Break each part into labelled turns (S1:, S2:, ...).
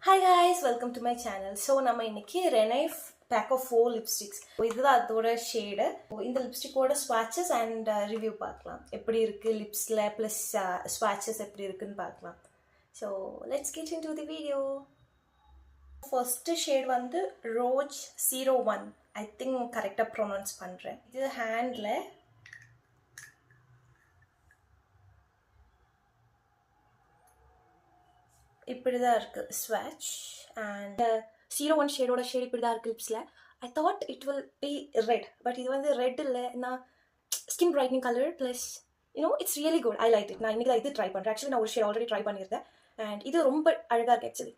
S1: Hi guys, welcome to my channel. So நம்ம இன்னைக்கு Renai pack of 4 lipsticks. இதுதான் அதோட ஷேடு. இந்த லிப்ஸ்டிக்கோட ஸ்வாட்சஸ் அண்ட் ரிவ்யூ பார்க்கலாம். எப்படி இருக்கு லிப்ஸ்ல ப்ளஸ் ஸ்வாட்சஸ் எப்படி இருக்குன்னு பார்க்கலாம். So let's get into the video. First shade வந்து Rouge 01. I think கரெக்டா ப்ரொனவுன்ஸ் பண்றேன். இது ஹேண்ட்ல இப்படிதான் இருக்கு ஸ்வாட்ச் அண்ட் 01 ஷேடோட ஷேட் இப்படிதான் இருக்கு லிப்ஸ்ல. I thought it will be red, but இது வந்து ரெட் இல்லை, நான் skin brightening colour plus it's really good. I like it. நான் இன்னைக்கு இது ட்ரை பண்ணுறேன். ஆக்சுவலி நான் ஒரு ஷேட் ஆல்ரெடி ட்ரை பண்ணியிருந்தேன் அண்ட் இது ரொம்ப அழகாக இருக்கு actually.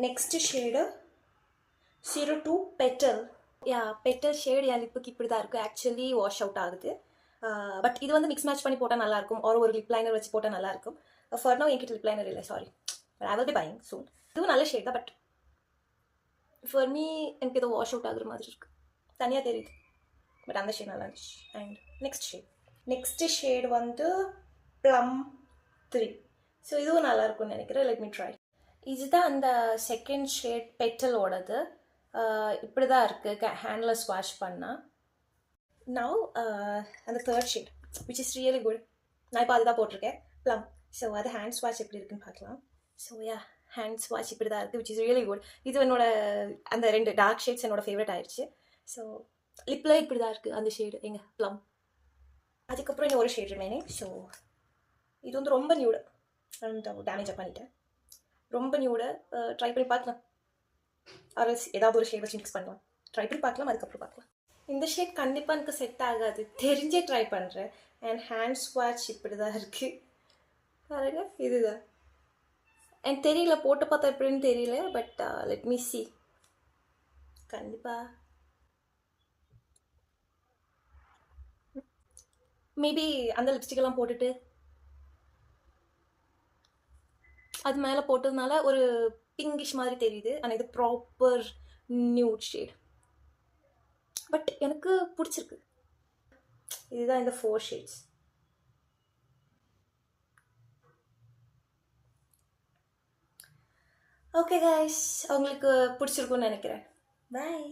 S1: Next shade 02 petal. Petal shade என் லிப்புக்கு இப்படி தான் இருக்குது. ஆக்சுவலி வாஷ் அவுட் ஆகுது, பட் இது வந்து மிக்ஸ் மேட்ச் பண்ணி போட்டால் நல்லாயிருக்கும், ஒரு லிப் லைனர் வச்சு போட்டால் நல்லாயிருக்கும். ஃபார் நோ என்கிட்ட லிப் லைனர் இல்லை, sorry. I will be buying soon. இதுவும் நல்ல ஷேட் தான், பட் ஃபார் மீ எனக்கு ஏதோ வாஷ் அவுட் ஆகுற மாதிரி இருக்குது, தனியாக தெரியுது. பட் அந்த ஷேட் நல்லா இருந்துச்சு. அண்ட் நெக்ஸ்ட் ஷேடு வந்து ப்ளம் 3. ஸோ இதுவும் நல்லா இருக்கும்னு நினைக்கிறேன். Let me try. இதுதான் அந்த செகண்ட் ஷேட் பெட்டலோடது. இப்படி தான் இருக்குது ஹேண்டில் ஸ்வாஷ் பண்ணால். நவ் அந்த third shade which is really good. நான் இப்போ அதுதான் போட்டிருக்கேன், ப்ளம். ஸோ அது ஹேண்ட் ஸ்வாஷ் எப்படி இருக்குன்னு பார்க்கலாம். ஸோ ஹேண்ட் ஸ்வாஷ் இப்படி தான் இருக்குது, விச் இஸ் ரியலி குட். இது என்னோட அந்த 2 டார்க் ஷேட்ஸ் என்னோட ஃபேவரட் ஆயிடுச்சு. ஸோ லிப்பில் இப்படி தான் இருக்குது அந்த ஷேடு எங்கள் ப்ளம். அதுக்கப்புறம் இன்னும் ஒரு ஷேட் ரிமைனிங். ஸோ இது வந்து ரொம்ப நியூடு அண்ட் டேமேஜாக பண்ணிட்டேன். ரொம்ப நியூடு. ட்ரை பண்ணி பார்க்கலாம், அது ஏதாவது ஒரு ஷேட் வச்சு மிக்ஸ் பண்ணலாம். ட்ரை பண்ணி பார்க்கலாம், அதுக்கப்புறம் பார்க்கலாம். இந்த ஷேட் கண்டிப்பாக எனக்கு செட் ஆகாது, தெரிஞ்சே ட்ரை பண்ணுறேன். அண்ட் ஹேண்ட் ஸ்வாட்ச் இப்படி தான் இருக்குது பாருங்க. இதுதான் எனக்கு தெரியல, போட்டு பார்த்தா எப்படின்னு தெரியல, பட் லெட் மீ சி. கண்டிப்பாக மேபி அந்த லிப்ஸ்டிக்கெல்லாம் போட்டுட்டு அது மேலே போட்டதுனால ஒரு பிங்கிஷ் மாதிரி தெரியுது. ஆனால் இது ப்ராப்பர் நியூட் ஷேட், பட் எனக்கு பிடிச்சிருக்கு. இதுதான் இந்த 4 ஷேட்ஸ். ஓகே கைஸ், உங்களுக்கு பிடிச்சிருக்குன்னு நினைக்கிறேன். பாய்.